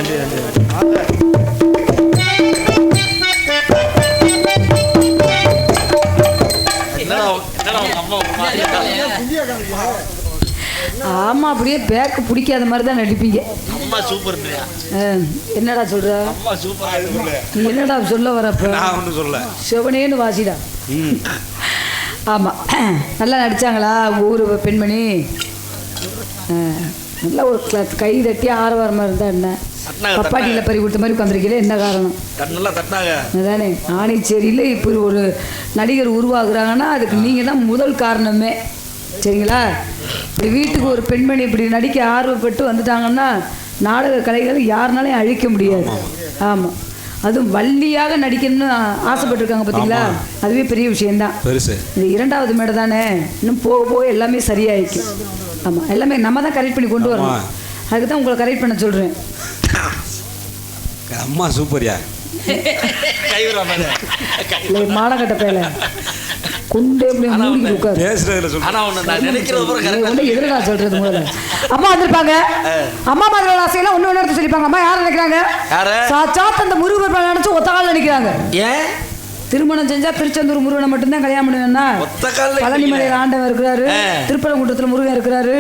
நன்றி நன்றி. ஆமா, அப்படியே பேக்கு பிடிக்காத மாதிரி தான் நடிப்பீங்க. அம்மா சூப்பர். என்னடா சொல்ற? அம்மா சூப்பரா இருக்கு. நீ என்னடா சொல்ல வரப்ப? நான் ஒன்றும் சொல்ல. சிவனேன்னு வாசிடா. ஆமா, நல்லா நடிச்சாங்களா உங்க ஊர் பெண்மணி? நல்லா ஒரு கை தட்டி ஆரவாரமா இருந்தா என்ன? பப்பாட்டியில் பறி கொடுத்த மாதிரி உட்காந்துருக்கீங்களே, என்ன காரணம்? அதானே நானே சரியில்லை. இப்படி ஒரு நடிகர் உருவாகுறாங்கன்னா அதுக்கு நீங்கள் தான் முதல் காரணமே. சரிங்களா? இப்படி வீட்டுக்கு ஒரு பெண்மணி இப்படி நடிக்க ஆர்வப்பட்டு வந்துட்டாங்கன்னா நாடக கலைகளை யாருனாலையும் அழிக்க முடியாது. ஆமாம், அதுவும் வள்ளியாக நடிக்கணும்னு ஆசைப்பட்டிருக்காங்க பார்த்தீங்களா? அதுவே பெரிய விஷயந்தான். இது 2வது மேடை தானே, இன்னும் போக போக எல்லாமே சரியாயிக்கும். ஆமாம், எல்லாமே நம்ம தான் கரெக்ட் பண்ணி கொண்டு வரணும். அதுக்கு தான் உங்களை கரெக்ட் பண்ண சொல்கிறேன். அம்மா சூப்பர்யா. மானக்கட்ட பேல குண்டே மூடி உட்காரு. எதிரடா சொல்றது முதல்ல. அம்மா வந்திருப்பாங்க. அம்மா மாதிரி ஆசையெல்லாம் ஒன்று ஒன்று சொல்லிப்பாங்க. அம்மா யார் நினைக்கிறாங்க? சாட்சாத் அந்த முருகர் நினைச்சு ஒத்த கால நினைக்கிறாங்க. ஏன் திருமணம் செஞ்சா திருச்செந்தூர் முருகனை மட்டும்தான் கல்யாணம் பண்ணுவேன்னா? பழனிமலையில ஆண்டவன் இருக்கிறாரு, திருப்பரங்குன்றத்துல முருகன் இருக்கிறாரு,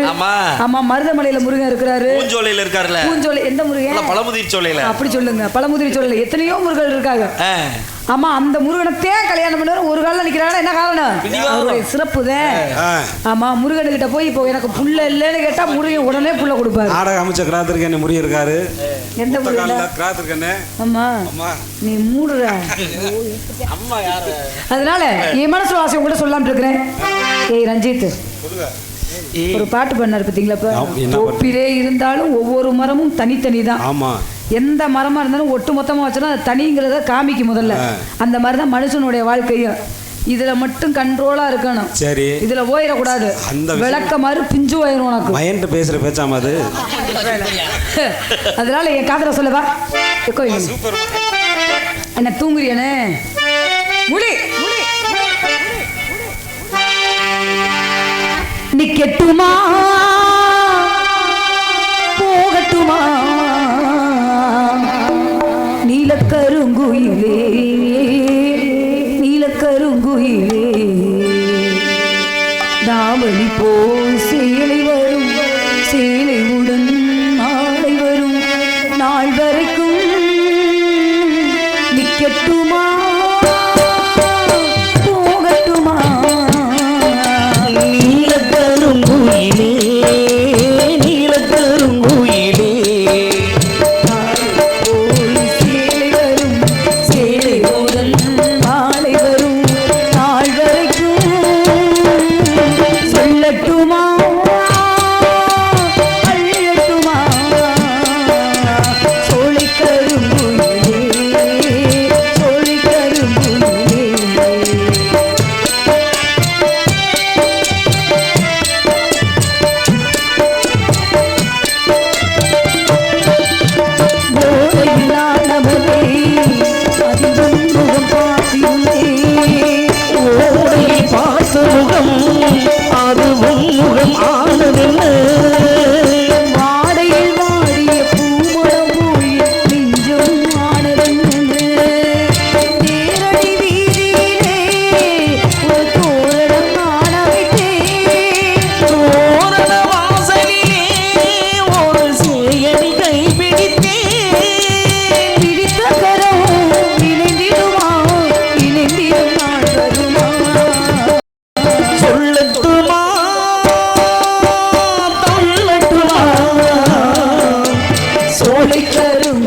ஆமா மருதமலையில முருகன் இருக்கிறாரு, பூஞ்சோலையில இருக்காருல்ல. பூஞ்சோலை எந்த முருகன்? பழமுதிர் சோலையில. அப்படி சொல்லுங்க, பழமுதிர் சோலையில எத்தனையோ முருகன் இருக்காங்க. ஆமா, அந்த முருகனைத்தான் கல்யாணம் பண்ணுவார். ஒரு காலம் நினைக்கிறாங்க. என்ன காரணம்? அவருடைய சிறப்பு தான். ஆமா, முருகன்கிட்ட போய் இப்போ எனக்கு புள்ள இல்லைன்னு கேட்டா முருகன் உடனே புள்ள கொடுப்பாரு. நாடக அமைச்சர் கிராத்திருக்கேன் முருகன் இருக்காரு. எந்த முருகன்? ஆமா, நீ மூடுற. அதனால என் மனசு வாசம் கூட சொல்லாம இருக்கிறேன். ஏய் ரஞ்சித், ஒரு பாட்டு பண்ணாரு பார்த்தீங்களா? ஒப்பிலே இருந்தாலும் ஒவ்வொரு மரமும் தனித்தனி தான். ஆமா, எந்த மரமா இருந்தாலும் ஒட்டு மொத்தமா வச்சோன்னா அது தனிங்கிறத காமிக்கும் முதல்ல. அந்த மாதிரி தான் மனுஷனுடைய வாழ்க்கையும். இதுல மட்டும் கண்ட்ரோலா இருக்கணும். சரி, இதுல போயிடக்கூடாது. விளக்க மாதிரி பிஞ்சு போயிடும் உனக்கு. மயன்ட்டு பேசுற பேச்சாம அது. அதனால என் காதல சொல்லவா? என்ன தூங்குறியனே? முடி நிக்கட்டுமா போகட்டுமா நீலக்கருங்குயிலே நீலக்கருங்குயிலே தாவணி போல் சேலை வரும் சேலை உடன் நாளை வரும் நாள் வரைக்கும் நிக்கட்டுமா போகட்டுமா நீலக்கருங்குயிலே நீலக்கருங்குயிலே கருங்குயிலே